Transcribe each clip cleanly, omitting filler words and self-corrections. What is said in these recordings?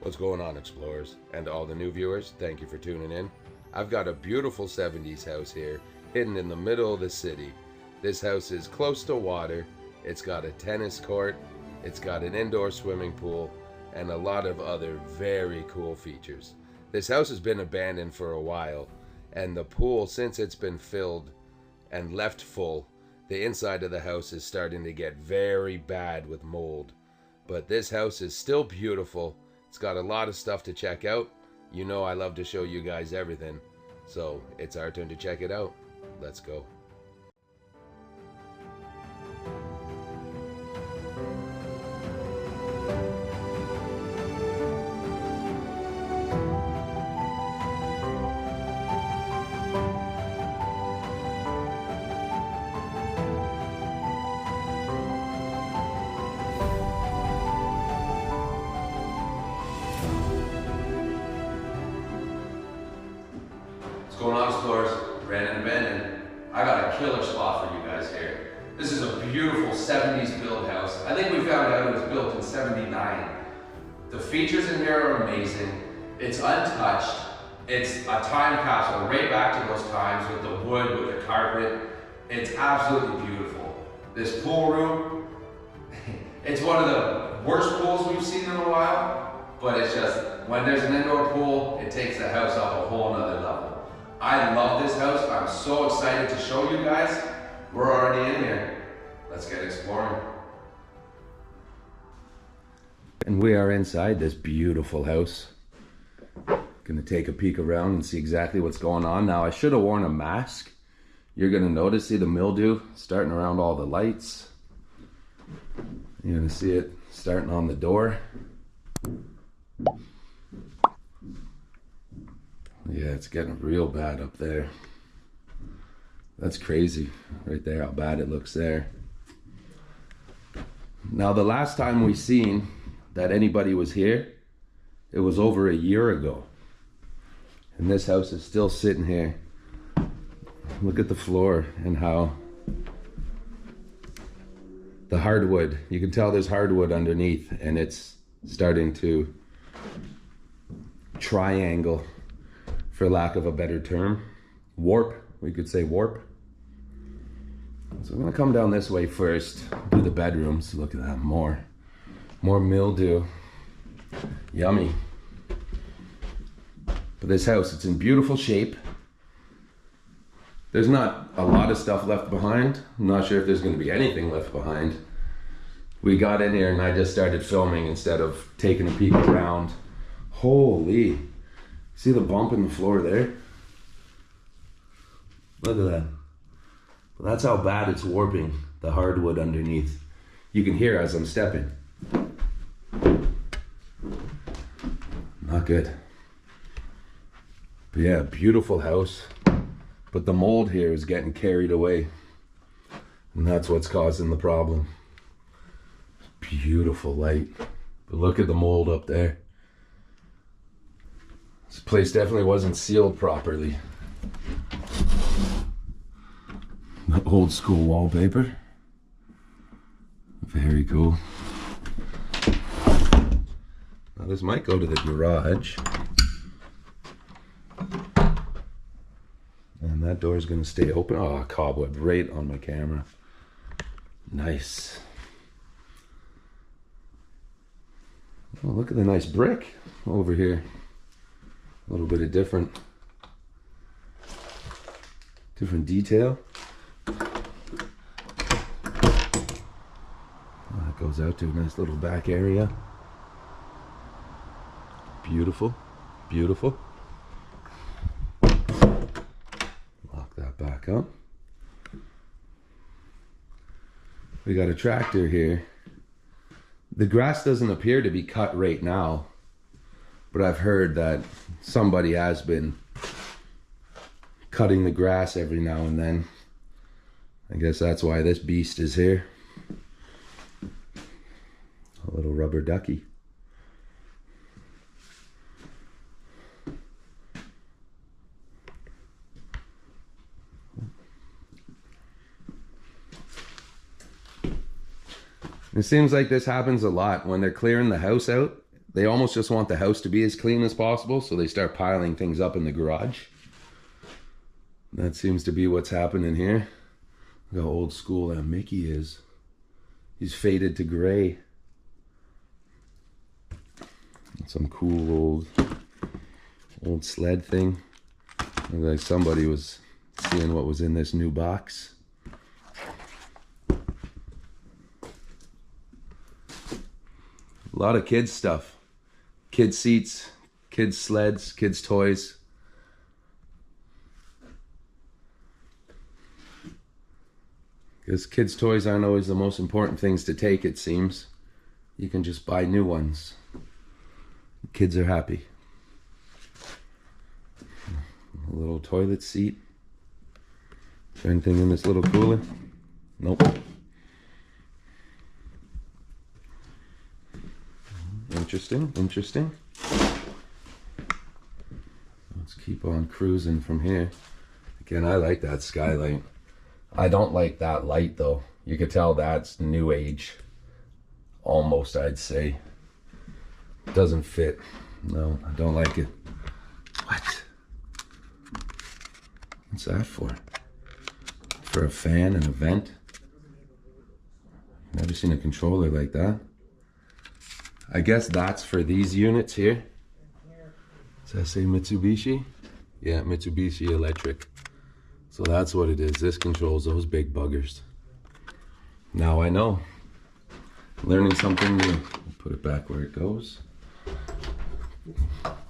What's going on, explorers? And all the new viewers, thank you for tuning in. I've got a beautiful 70s house here, hidden in the middle of the city. This house is close to water, it's got a tennis court, it's got an indoor swimming pool, and a lot of other very cool features. This house has been abandoned for a while, and the pool, since it's been filled and left full, the inside of the house is starting to get very bad with mold. But this house is still beautiful. It's got a lot of stuff to check out. You know I love to show you guys everything. So it's our turn to check it out. Let's go. What's going on, explorers? Brandon and Brandon. I got a killer spot for you guys here. This is a beautiful 70s build house. I think we found out it was built in 79. The features in here are amazing. It's untouched. It's a time capsule right back to those times with the wood, with the carpet. It's absolutely beautiful. This pool room, it's one of the worst pools we've seen in a while, but it's just, when there's an indoor pool, it takes the house up a whole nother level. I love this house. I'm so excited to show you guys. We're already in here. Let's get exploring. And we are inside this beautiful house. Gonna take a peek around and see exactly what's going on. Now, I should have worn a mask. You're gonna notice, see the mildew starting around all the lights. You're gonna see it starting on the door. Yeah, it's getting real bad up there. That's crazy right there, how bad it looks there. Now, the last time we seen that anybody was here, it was over a year ago. And this house is still sitting here. Look at the floor and how the hardwood, you can tell there's hardwood underneath, and it's starting to triangle, for lack of a better term. Warp, we could say warp. So I'm gonna come down this way first, do the bedrooms. Look at that, more mildew. Yummy. But this house, it's in beautiful shape. There's not a lot of stuff left behind. I'm not sure if there's gonna be anything left behind. We got in here and I just started filming instead of taking a peek around. Holy. See the bump in the floor there? Look at that. That's how bad it's warping the hardwood underneath. You can hear as I'm stepping. Not good. But yeah, beautiful house. But the mold here is getting carried away. And that's what's causing the problem. Beautiful light. But look at the mold up there. This place definitely wasn't sealed properly. The old school wallpaper. Very cool. Now this might go to the garage. And that door is going to stay open. Oh, cobweb right on my camera. Nice. Oh, look at the nice brick over here. A little bit of different detail. Oh, that goes out to a nice little back area. Beautiful, beautiful. Lock that back up. We got a tractor here. The grass doesn't appear to be cut right now, but I've heard that somebody has been cutting the grass every now and then. I guess that's why this beast is here. A little rubber ducky. It seems like this happens a lot when they're clearing the house out. They almost just want the house to be as clean as possible, so they start piling things up in the garage. That seems to be what's happening here. Look how old school that Mickey is. He's faded to gray. Some cool old sled thing. Looked like somebody was seeing what was in this new box. A lot of kids stuff. Kids seats, kids sleds, kids toys. Because kids' toys aren't always the most important things to take, it seems. You can just buy new ones. Kids are happy. A little toilet seat. Is there anything in this little cooler? Nope. Interesting, interesting. Let's keep on cruising from here. Again, I like that skylight. I don't like that light though. You could tell that's new age. Almost, I'd say. Doesn't fit. No, I don't like it. What? What's that for? For a fan and a vent? Never seen a controller like that. I guess that's for these units here. Does that say Mitsubishi? Yeah, Mitsubishi Electric. So that's what it is. This controls those big buggers. Now I know. Learning something new. Put it back where it goes.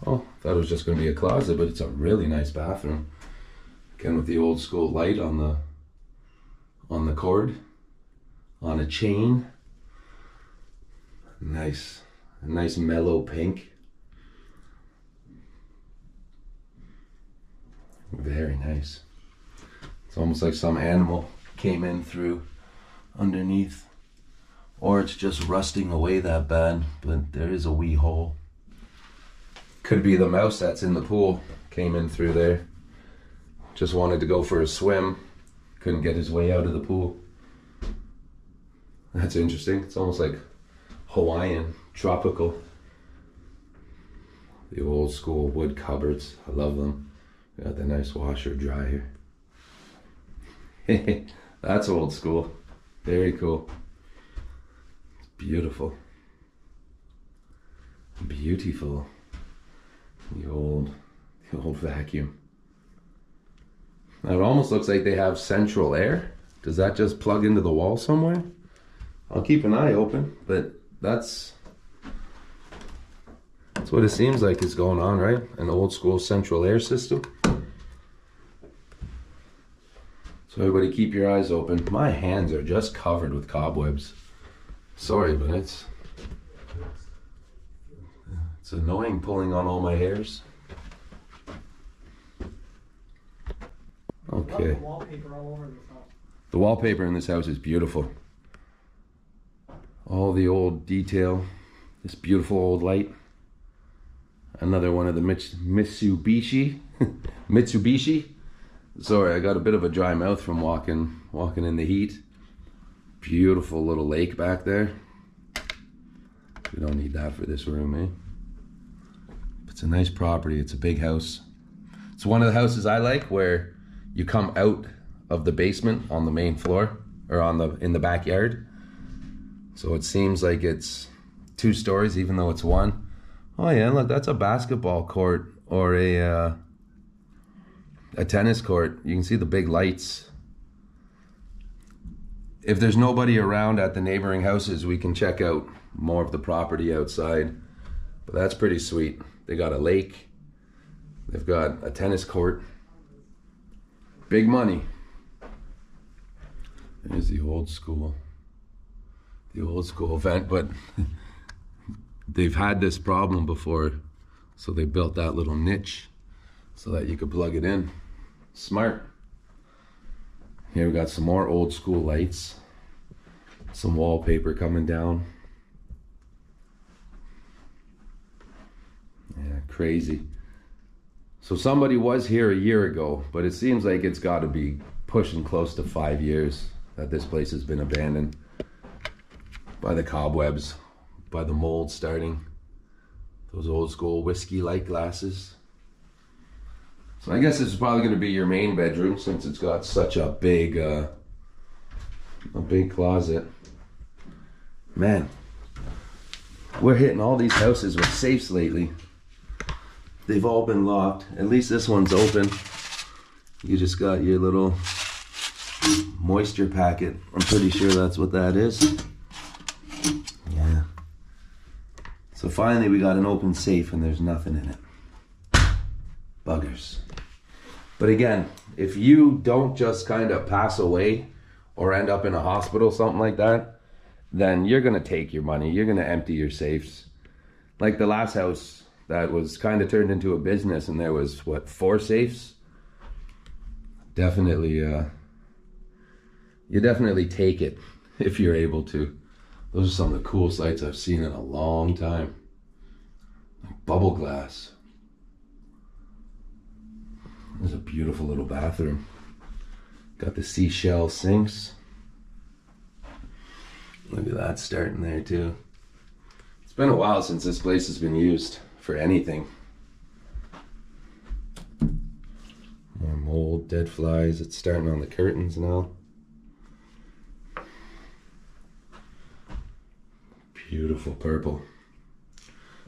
Oh, thought it was just going to be a closet, but it's a really nice bathroom. Again, with the old school light on the cord, on a chain. Nice, a nice mellow pink. Very nice. It's almost like some animal came in through underneath. Or it's just rusting away that bad, but there is a wee hole. Could be the mouse that's in the pool, came in through there. Just wanted to go for a swim, couldn't get his way out of the pool. That's interesting. It's almost like Hawaiian, tropical. The old school wood cupboards, I love them. Got the nice washer dryer. That's old school. Very cool. It's beautiful. Beautiful. The old vacuum. Now it almost looks like they have central air. Does that just plug into the wall somewhere? I'll keep an eye open, but that's what it seems like is going on, right? An old school central air system. So everybody keep your eyes open. My hands are just covered with cobwebs. Sorry, but it's annoying pulling on all my hairs. Okay. The wallpaper in this house is beautiful. All the old detail. This beautiful old light. Another one of the Mitsubishi. Mitsubishi. Sorry, I got a bit of a dry mouth from walking in the heat. Beautiful little lake back there. We don't need that for this room, eh? It's a nice property. It's a big house. It's one of the houses I like where you come out of the basement on the main floor or in the backyard. So it seems like it's 2 stories even though it's 1. Oh yeah, look, that's a basketball court or a tennis court. You can see the big lights. If there's nobody around at the neighboring houses, we can check out more of the property outside. But that's pretty sweet. They got a lake. They've got a tennis court. Big money. There's the old school vent, but they've had this problem before, so they built that little niche so that you could plug it in. Smart. Here we got some more old school lights. Some wallpaper coming down. Yeah, crazy. So somebody was here a year ago, but it seems like it's got to be pushing close to 5 years that this place has been abandoned by the cobwebs, by the mold starting. Those old school whiskey light glasses. So I guess this is probably going to be your main bedroom since it's got such a big closet. Man, we're hitting all these houses with safes lately. They've all been locked. At least this one's open. You just got your little moisture packet. I'm pretty sure that's what that is. Yeah. So finally we got an open safe and there's nothing in it. Buggers. But again, if you don't just kind of pass away or end up in a hospital, something like that, then you're gonna take your money. You're gonna empty your safes. Like the last house that was kind of turned into a business and there was, what, 4 safes? Definitely, you definitely take it if you're able to. Those are some of the cool sights I've seen in a long time. Like bubble glass. There's a beautiful little bathroom. Got the seashell sinks. Look at that starting there too. It's been a while since this place has been used for anything. More mold, dead flies. It's starting on the curtains now. Beautiful purple.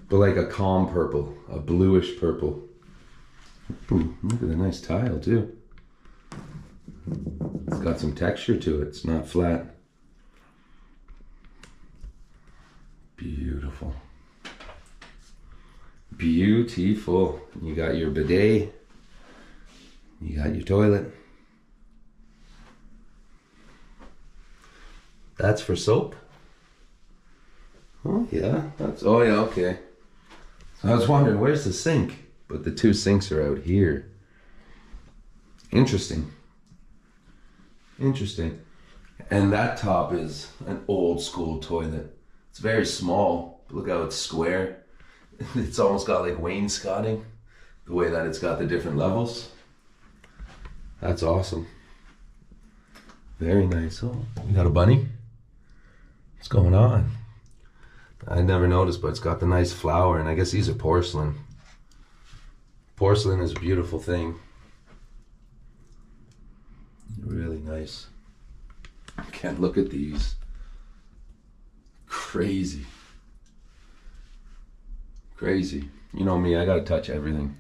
But like a calm purple, a bluish purple. Ooh, look at the nice tile too. It's got some texture to it. It's not flat. Beautiful. Beautiful. You got your bidet. You got your toilet. That's for soap? Oh yeah, oh yeah, okay. So I was wondering, where's the sink? But the 2 sinks are out here. Interesting. Interesting. And that top is an old school toilet. It's very small. Look how it's square. It's almost got like wainscoting, the way that it's got the different levels. That's awesome. Very nice. Oh, you got a bunny? What's going on? I never noticed, but it's got the nice flower, and I guess these are porcelain. Porcelain is a beautiful thing. Really nice. Can't look at these. Crazy. Crazy. You know me, I gotta touch everything.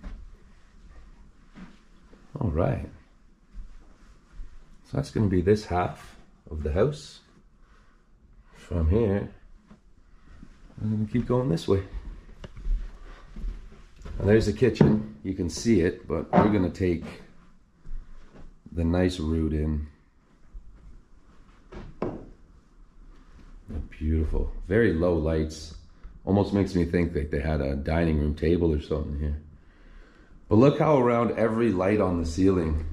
All right. So that's gonna be this half of the house. From here, I'm gonna keep going this way. And there's the kitchen. You can see it, but we're gonna take the nice route in. Beautiful. Very low lights. Almost makes me think that they had a dining room table or something here. But look how around every light on the ceiling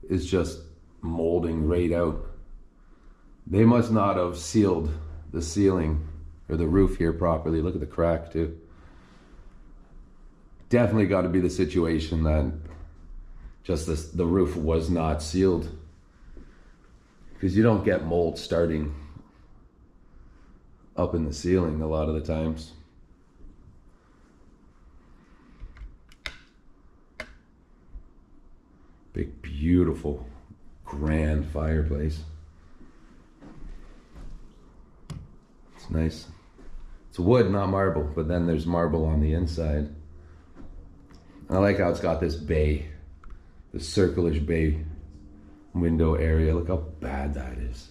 is just molding right out. They must not have sealed the ceiling or the roof here properly. Look at the crack too. Definitely got to be the situation that just the roof was not sealed, because you don't get mold starting up in the ceiling a lot of the times. Big, beautiful, grand fireplace. It's nice. It's wood, not marble, but then there's marble on the inside. I like how it's got this bay, this circular bay window area. Look how bad that is.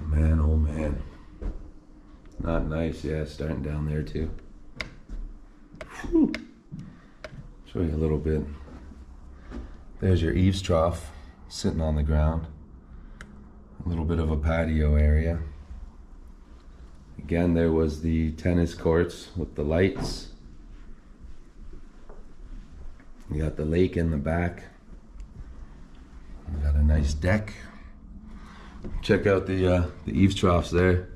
Man, oh man. Not nice, yeah, starting down there too. Whew. Show you a little bit. There's your eaves trough sitting on the ground. A little bit of a patio area. Again, there was the tennis courts with the lights. You got the lake in the back. We got a nice deck. Check out the eaves troughs there.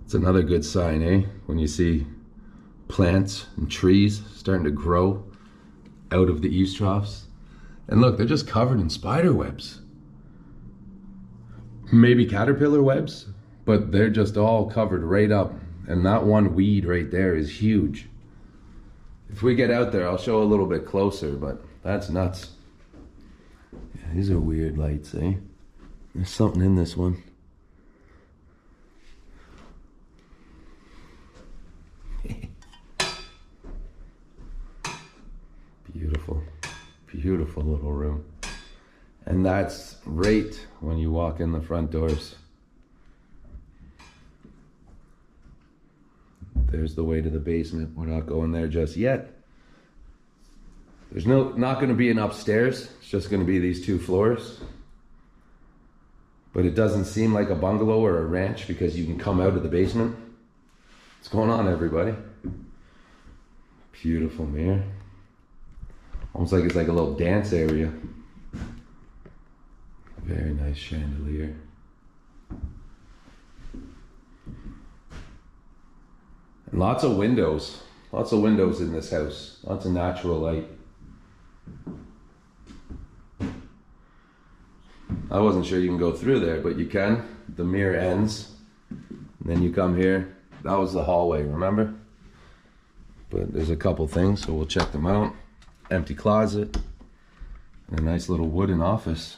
It's another good sign, eh? When you see plants and trees starting to grow out of the eaves troughs. And look, they're just covered in spider webs. Maybe caterpillar webs, but they're just all covered right up And that one weed right there is huge. If we get out there, I'll show a little bit closer, but that's nuts. Yeah, these are weird lights, eh? There's something in this one. Beautiful, beautiful little room. And that's right when you walk in the front doors. There's the way to the basement. We're not going there just yet. There's not going to be an upstairs. It's just going to be these 2 floors. But it doesn't seem like a bungalow or a ranch because you can come out of the basement. What's going on, everybody? Beautiful mirror. Almost like it's like a little dance area. Very nice chandelier. And lots of windows. Lots of windows in this house. Lots of natural light. I wasn't sure you can go through there, but you can. The mirror ends. And then you come here. That was the hallway, remember? But there's a couple things, so we'll check them out. Empty closet. And a nice little wooden office.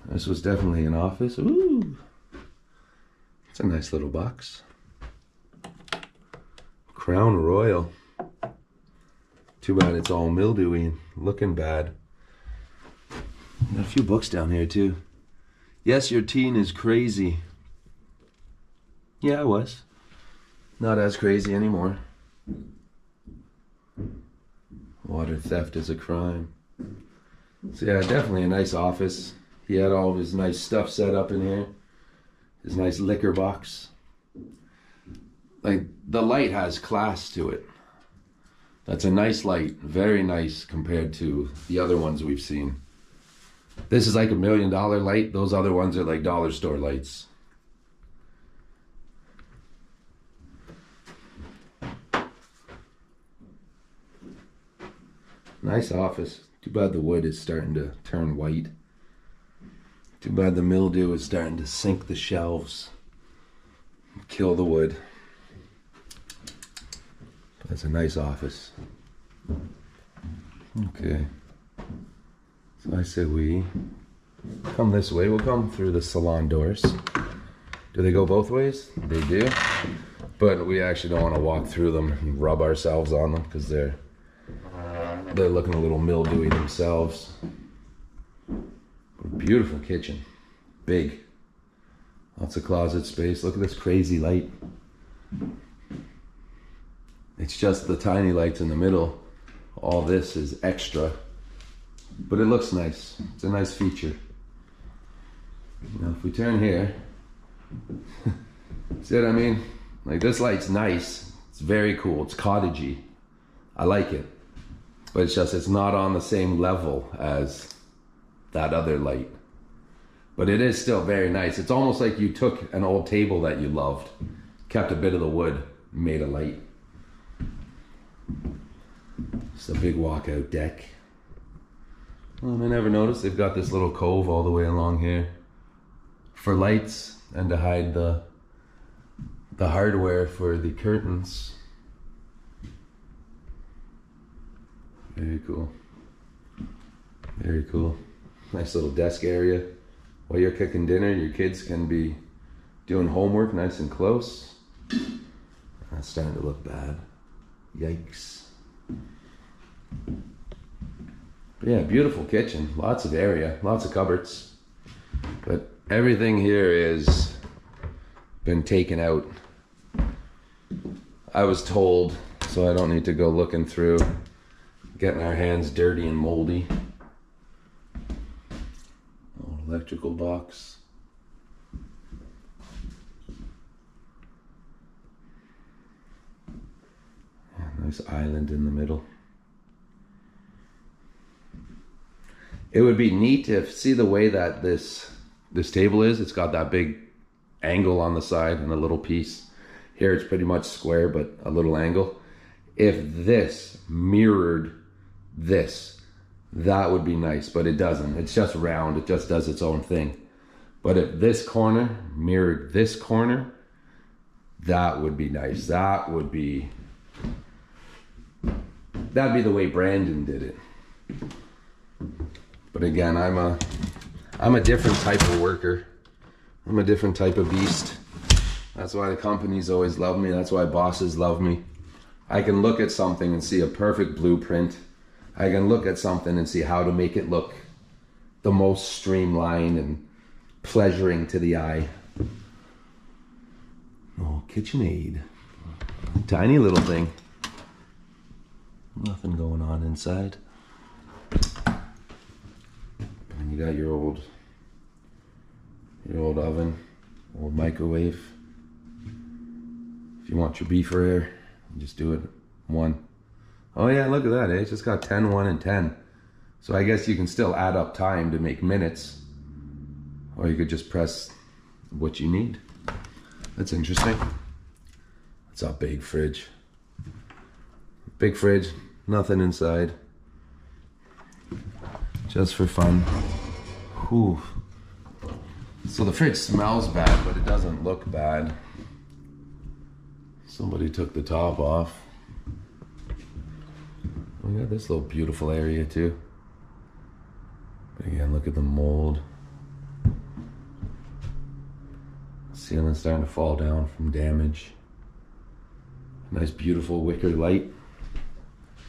This was definitely an office. Ooh! It's a nice little box. Crown Royal. Too bad it's all mildewy and looking bad. Got a few books down here too. Yes, your teen is crazy. Yeah, I was. Not as crazy anymore. Water theft is a crime. So yeah, definitely a nice office. He had all of his nice stuff set up in here. His nice liquor box. Like, the light has class to it. That's a nice light. Very nice compared to the other ones we've seen. This is like $1 million light. Those other ones are like dollar store lights. Nice office. Too bad the wood is starting to turn white. Too bad the mildew is starting to sink the shelves. Kill the wood. That's a nice office. Okay. So I say we come this way. We'll come through the salon doors. Do they go both ways? They do. But we actually don't want to walk through them and rub ourselves on them because they're looking a little mildewy themselves. Beautiful kitchen. Big. Lots of closet space. Look at this crazy light. It's just the tiny lights in the middle. All this is extra. But it looks nice. It's a nice feature. Now if we turn here, see what I mean? Like, this light's nice. It's very cool. It's cottagey. I like it. But it's just, it's not on the same level as that other light. But it is still very nice. It's almost like you took an old table that you loved, kept a bit of the wood, made a light. It's a big walkout deck. Well, I never noticed they've got this little cove all the way along here for lights and to hide the hardware for the curtains. Very cool. Very cool. Nice little desk area. While you're cooking dinner, your kids can be doing homework nice and close. That's starting to look bad. Yikes. But yeah, beautiful kitchen. Lots of area, lots of cupboards. But everything here is been taken out. I was told, so I don't need to go looking through, getting our hands dirty and moldy. Oh, electrical box. Yeah, nice island in the middle. It would be neat if, see the way that this table is? It's got that big angle on the side and a little piece. Here it's pretty much square, but a little angle. If this mirrored this, that would be nice, but it doesn't. It's just round, it just does its own thing. But if this corner mirrored this corner, That would be nice. That'd be the way Brandon did it. But again, I'm a different type of worker. I'm a different type of beast. That's why the companies always love me. That's why bosses love me. I can look at something and see a perfect blueprint. I can look at something and see how to make it look the most streamlined and pleasuring to the eye. Oh, KitchenAid. Tiny little thing. Nothing going on inside. And you got your old oven, old microwave. If you want your beef rare, just do it 1. Oh yeah, look at that, eh? It's just got 10, 1, and 10. So I guess you can still add up time to make minutes. Or you could just press what you need. That's interesting. It's a big fridge. Big fridge, nothing inside. Just for fun. Whew. So the fridge smells bad, but it doesn't look bad. Somebody took the top off. We got this little beautiful area too. But again, look at the mold. Ceiling's starting to fall down from damage. Nice beautiful wicker light.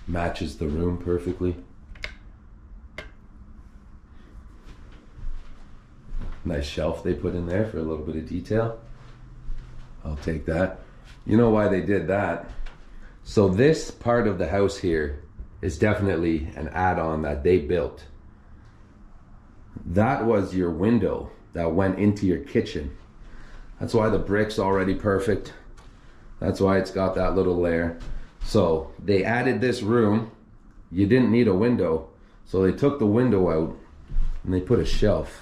Matches the room perfectly. Nice shelf they put in there for a little bit of detail. I'll take that. You know why they did that? So this part of the house here is definitely an add-on that they built. That was your window that went into your kitchen. That's why the brick's already perfect. That's why it's got that little layer. So they added this room. You didn't need a window. So they took the window out and they put a shelf.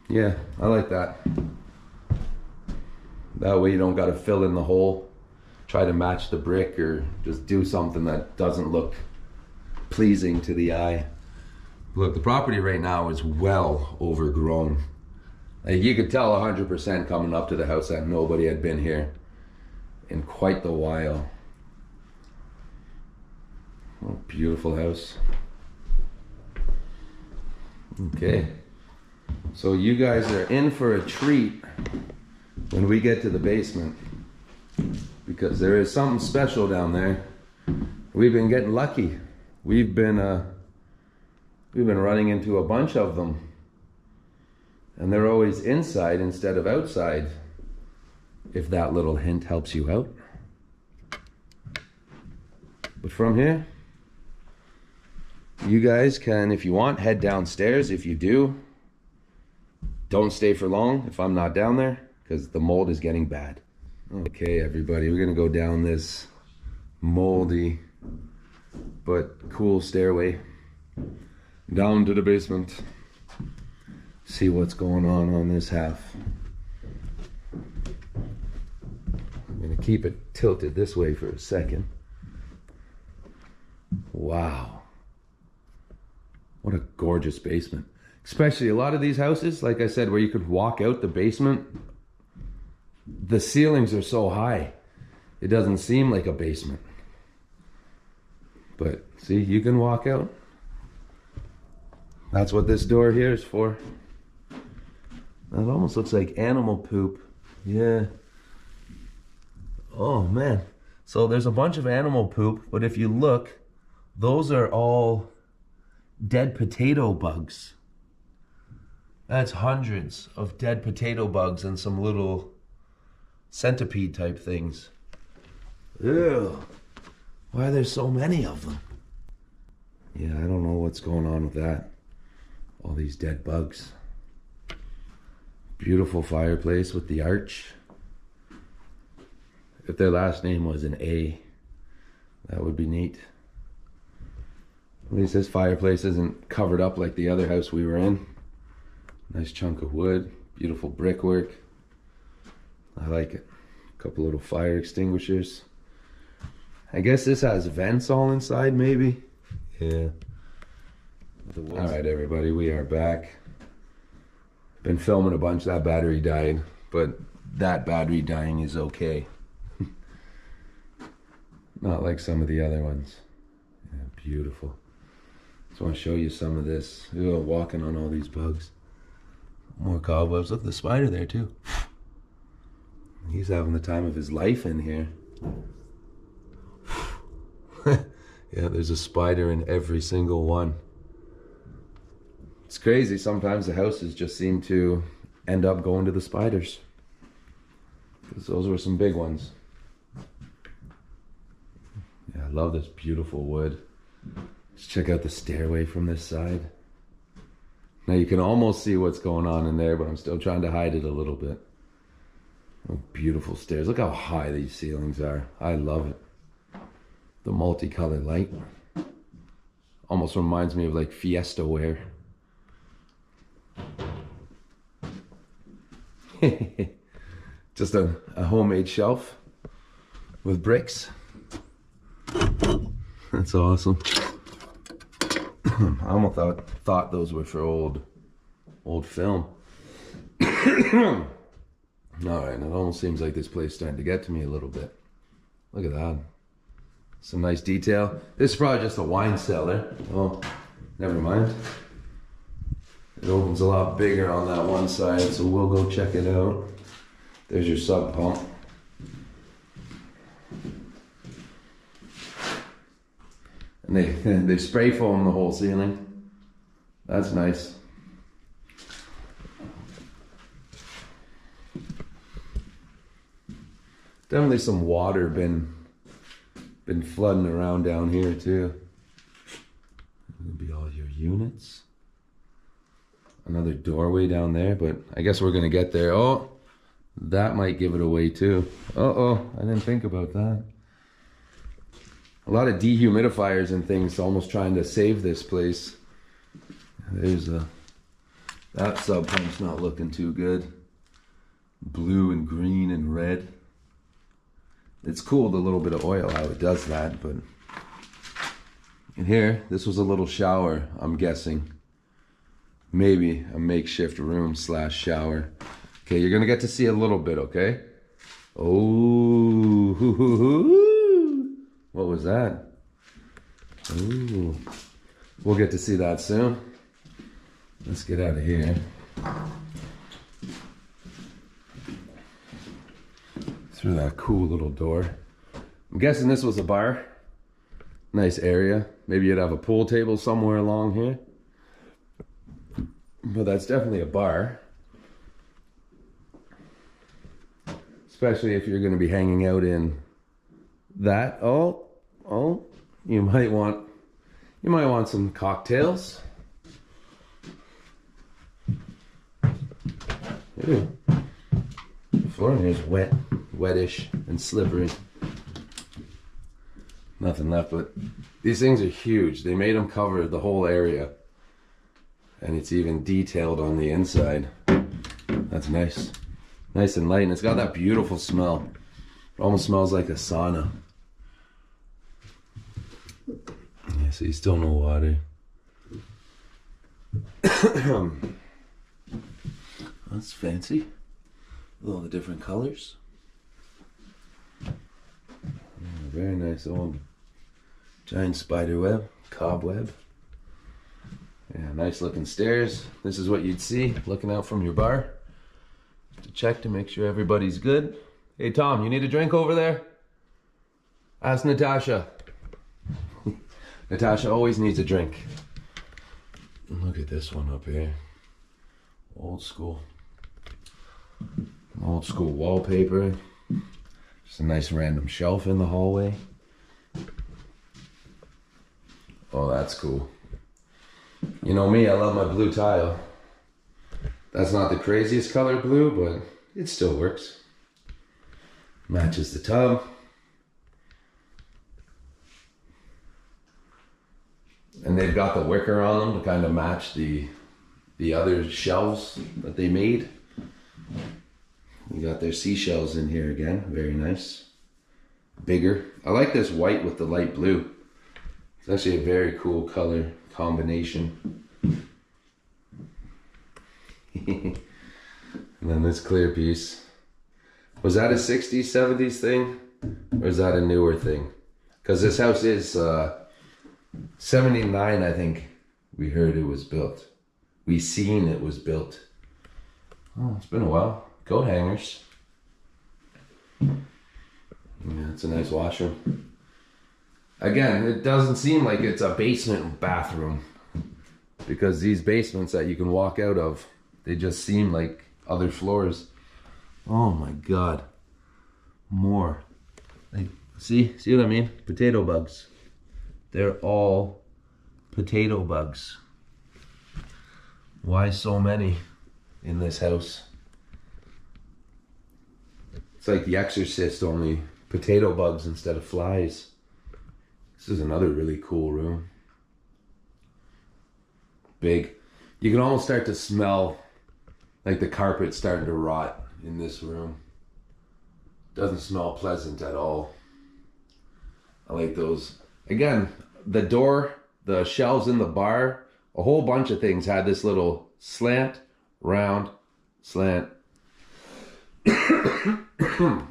Yeah, I like that. That way you don't gotta fill in the hole, try to match the brick, or just do something that doesn't look pleasing to the eye. Look, the property right now is well overgrown. Like, you could tell 100% coming up to the house that nobody had been here in quite the while. What a beautiful house. Okay, so you guys are in for a treat when we get to the basement, because there is something special down there. We've been getting lucky. We've been running into a bunch of them, and they're always inside instead of outside. If that little hint helps you out. But from here, you guys can, if you want, head downstairs. If you do, don't stay for long if I'm not down there, because the mold is getting bad. Okay, everybody, we're gonna go down this moldy but cool stairway down to the basement. See what's going on this half. I'm gonna keep it tilted this way for a second. Wow. What a gorgeous basement. Especially a lot of these houses, like I said, where you could walk out the basement, the ceilings are so high, it doesn't seem like a basement. But see, you can walk out. That's what this door here is for. That almost looks like animal poop. Yeah. Oh man. So there's a bunch of animal poop, but if you look, those are all dead potato bugs. That's hundreds of dead potato bugs and some little centipede type things. Ew. Why are there so many of them? Yeah, I don't know what's going on with that. All these dead bugs. Beautiful fireplace with the arch. If their last name was an A, that would be neat. At least this fireplace isn't covered up like the other house we were in. Nice chunk of wood, beautiful brickwork. I like it. A couple little fire extinguishers. I guess this has vents all inside, maybe? Yeah. All right, everybody, we are back. Been filming a bunch. That battery died. but that battery dying is okay. Not like some of the other ones. Yeah, beautiful. Just want to show you some of this. Ooh, walking on all these bugs. More cobwebs. Look, the spider there too. He's having the time of his life in here. Yeah, there's a spider in every single one. It's crazy. Sometimes the houses just seem to end up going to the spiders. Because those were some big ones. Yeah, I love this beautiful wood. Let's check out the stairway from this side. Now you can almost see what's going on in there, but I'm still trying to hide it a little bit. Oh, beautiful stairs. Look how high these ceilings are. I love it. The multicolored light. Almost reminds me of like Fiesta wear. Just a homemade shelf with bricks. That's awesome. I almost thought those were for old film. Alright, it almost seems like this place is starting to get to me a little bit. Look at that. Some nice detail. This is probably just a wine cellar. Oh, never mind. It opens a lot bigger on that one side, so we'll go check it out. There's your sub pump. And they spray foam the whole ceiling. That's nice. Definitely some water been flooding around down here too. It'll be all your units. Another doorway down there, but I guess we're gonna get there. Oh, that might give it away too. Uh-oh, I didn't think about that. A lot of dehumidifiers and things, almost trying to save this place. There's that sub pump's not looking too good. Blue and green and red. It's cool, the little bit of oil, how it does that, but in here, this was a little shower, I'm guessing. Maybe a makeshift room / shower. Okay, you're gonna get to see a little bit, okay? Oh, what was that? Ooh, we'll get to see that soon. Let's get out of here. Through that cool little door. I'm guessing this was a bar. Nice area. Maybe you'd have a pool table somewhere along here. But that's definitely a bar. Especially if you're going to be hanging out in that. Oh, you might want some cocktails. Ew. The floor in here is wet, wettish, and slippery. Nothing left, but these things are huge. They made them cover the whole area. And it's even detailed on the inside. That's nice. Nice and light, and it's got that beautiful smell. It almost smells like a sauna. Yeah, see, still no water. That's fancy. With all the different colors. Yeah, very nice old giant spider web, cobweb. Yeah, nice looking stairs. This is what you'd see looking out from your bar. To check to make sure everybody's good. Hey Tom, you need a drink over there? Ask Natasha. Natasha always needs a drink. And look at this one up here. Old school. Old school wallpaper. Just a nice random shelf in the hallway. Oh, that's cool. You know me, I love my blue tile. That's not the craziest color blue, but it still works. Matches the tub. And they've got the wicker on them to kind of match the other shelves that they made. You got their seashells in here again, very nice. Bigger. I like this white with the light blue. It's actually a very cool color combination. And then this clear piece. Was that a 60s, 70s thing? Or is that a newer thing? Because this house is 79, I think we heard it was built. We seen it was built. Oh, it's been a while. Coat hangers. Yeah, it's a nice washroom. Again, it doesn't seem like it's a basement bathroom, because these basements that you can walk out of, they just seem like other floors. Oh my God. More. Like, see what I mean? Potato bugs. They're all potato bugs. Why so many in this house? It's like The Exorcist, only potato bugs instead of flies. This is another really cool room. Big. You can almost start to smell like the carpet's starting to rot in this room. Doesn't smell pleasant at all. I like those. Again, the door, the shelves in the bar, a whole bunch of things had this little slant, round, slant.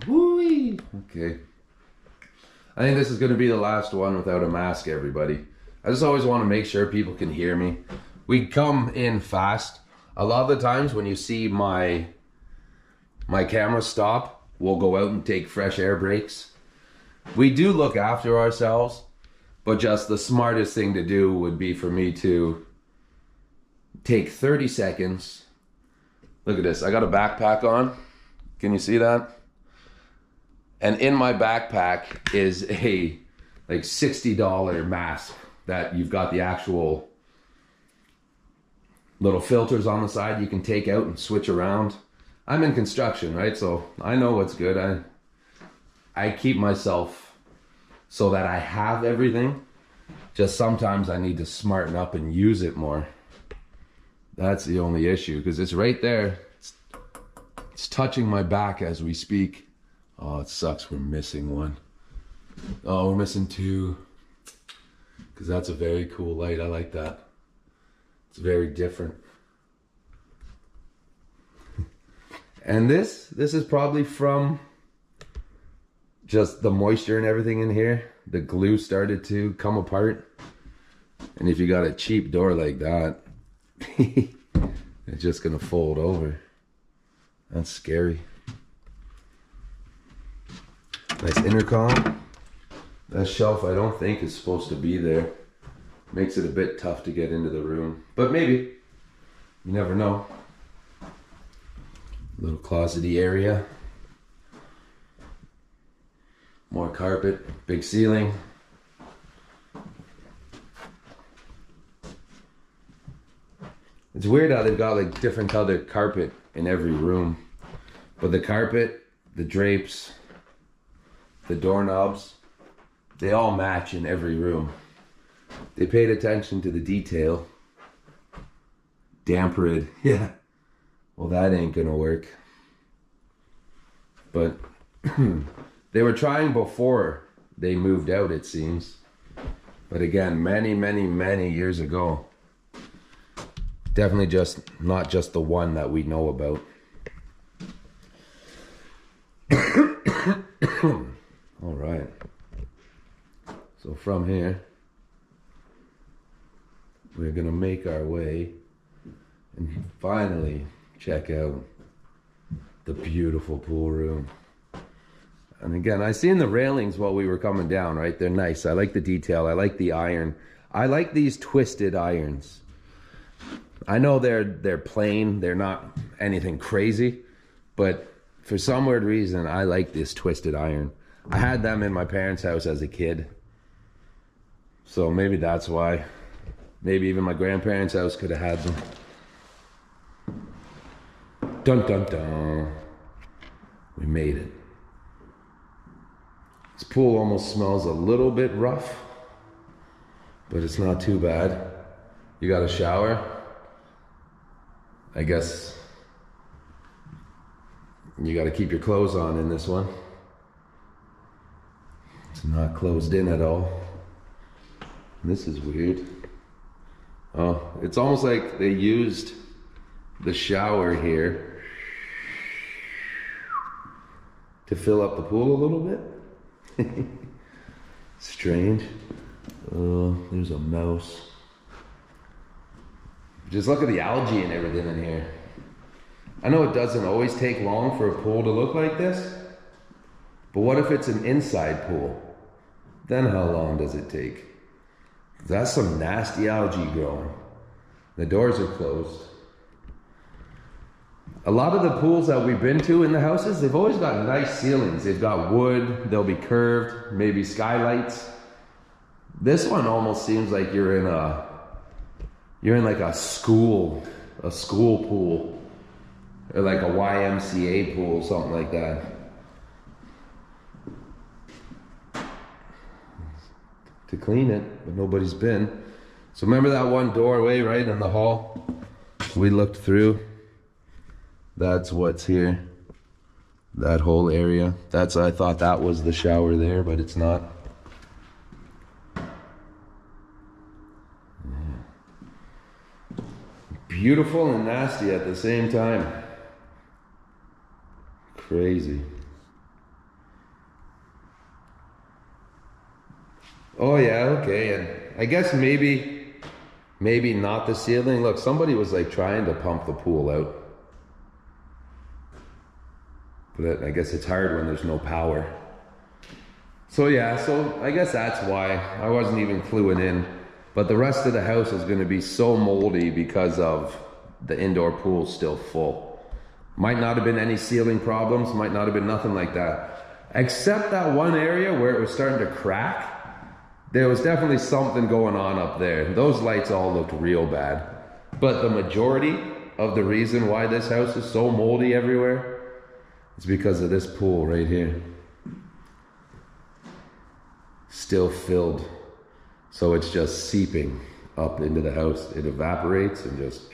Woo-wee. Okay. I think this is going to be the last one without a mask, everybody. I just always want to make sure people can hear me. We come in fast. A lot of the times when you see my camera stop, we'll go out and take fresh air breaks. We do look after ourselves, but just the smartest thing to do would be for me to take 30 seconds. Look at this. I got a backpack on. Can you see that? And in my backpack is a like $60 mask that you've got the actual little filters on the side you can take out and switch around. I'm in construction, right? So I know what's good. I keep myself so that I have everything. Just sometimes I need to smarten up and use it more. That's the only issue, because it's right there. It's touching my back as we speak. Oh, it sucks we're missing one. Oh, we're missing two. Because that's a very cool light. I like that. It's very different. And this is probably from just the moisture and everything in here. The glue started to come apart. And if you got a cheap door like that, it's just gonna fold over. That's scary. Nice intercom. That shelf I don't think is supposed to be there. Makes it a bit tough to get into the room. But maybe. You never know. Little closety area. More carpet. Big ceiling. It's weird how they've got like different colored carpet in every room. But the carpet, the drapes, the doorknobs, they all match in every room. They paid attention to the detail. Damp rid. Yeah. Well, that ain't gonna work. But they were trying before they moved out, it seems. But again, many, many, many years ago. Definitely just not just the one that we know about. All right. So from here, we're gonna make our way and finally check out the beautiful pool room. And again, I seen the railings while we were coming down, right? They're nice. I like the detail. I like the iron. I like these twisted irons. I know they're plain. They're not anything crazy, but for some weird reason, I like this twisted iron. I had them in my parents' house as a kid. So maybe that's why. Maybe even my grandparents' house could have had them. Dun dun dun. We made it. This pool almost smells a little bit rough, but it's not too bad. You got a shower. I guess you got to keep your clothes on in this one. It's not closed in at all. This is weird. Oh, it's almost like they used the shower here to fill up the pool a little bit. Strange. Oh, there's a mouse. Just look at the algae and everything in here. I know it doesn't always take long for a pool to look like this, but what if it's an inside pool? Then how long does it take? That's some nasty algae growing. The doors are closed. A lot of the pools that we've been to in the houses, they've always got nice ceilings. They've got wood, they'll be curved, maybe skylights. This one almost seems like you're in like a school pool, or like a YMCA pool, something like that. To clean it, but nobody's been. So remember that one doorway right in the hall we looked through? That's what's here. That whole area. I thought that was the shower there, but it's not. Yeah. Beautiful and nasty at the same time. Crazy. Oh yeah, okay, and I guess maybe not the ceiling. Look, somebody was like trying to pump the pool out. But I guess it's hard when there's no power. So yeah, so I guess that's why I wasn't even cluing in. But the rest of the house is gonna be so moldy because of the indoor pool still full. Might not have been any ceiling problems, might not have been nothing like that. Except that one area where it was starting to crack. There was definitely something going on up there. Those lights all looked real bad. But the majority of the reason why this house is so moldy everywhere is because of this pool right here. Still filled. So it's just seeping up into the house. It evaporates and just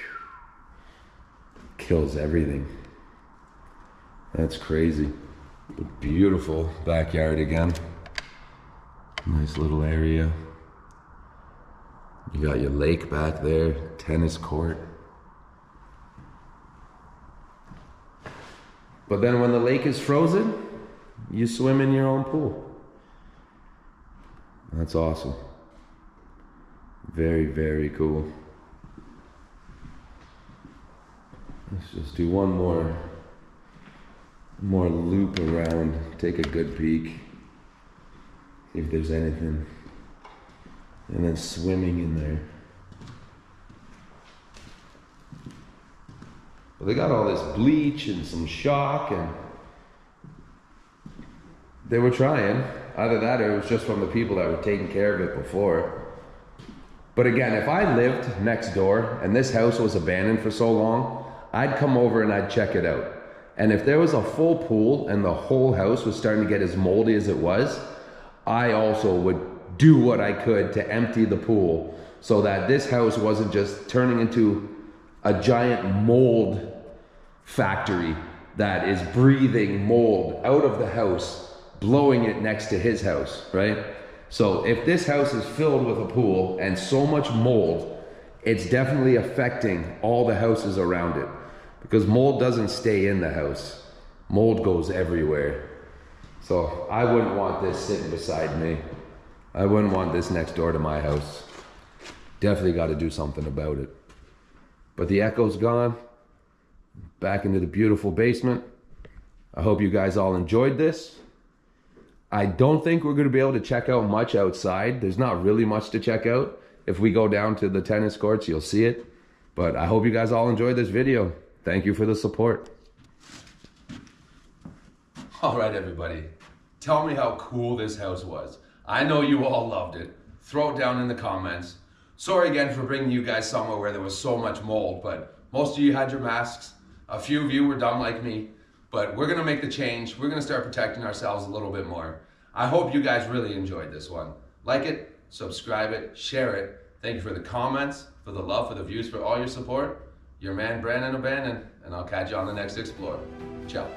kills everything. That's crazy. But beautiful backyard again. Nice little area. You got your lake back there, tennis court. But then when the lake is frozen, you swim in your own pool. That's awesome. Very, very cool. Let's just do one more loop around, take a good peek. See if there's anything. And then swimming in there. Well, they got all this bleach and some shock, and they were trying. Either that or it was just from the people that were taking care of it before. But again, if I lived next door and this house was abandoned for so long, I'd come over and I'd check it out. And if there was a full pool and the whole house was starting to get as moldy as it was, I also would do what I could to empty the pool so that this house wasn't just turning into a giant mold factory that is breathing mold out of the house, blowing it next to his house, right? So if this house is filled with a pool and so much mold, it's definitely affecting all the houses around it, because mold doesn't stay in the house. Mold goes everywhere. So I wouldn't want this sitting beside me. I wouldn't want this next door to my house. Definitely got to do something about it. But the echo's gone. Back into the beautiful basement. I hope you guys all enjoyed this. I don't think we're going to be able to check out much outside. There's not really much to check out. If we go down to the tennis courts, you'll see it. But I hope you guys all enjoyed this video. Thank you for the support. All right, everybody. Tell me how cool this house was. I know you all loved it. Throw it down in the comments. Sorry again for bringing you guys somewhere where there was so much mold, but most of you had your masks. A few of you were dumb like me, but we're gonna make the change. We're gonna start protecting ourselves a little bit more. I hope you guys really enjoyed this one. Like it, subscribe it, share it. Thank you for the comments, for the love, for the views, for all your support. Your man, Brandon O'Bannon, and I'll catch you on the next Explore. Ciao.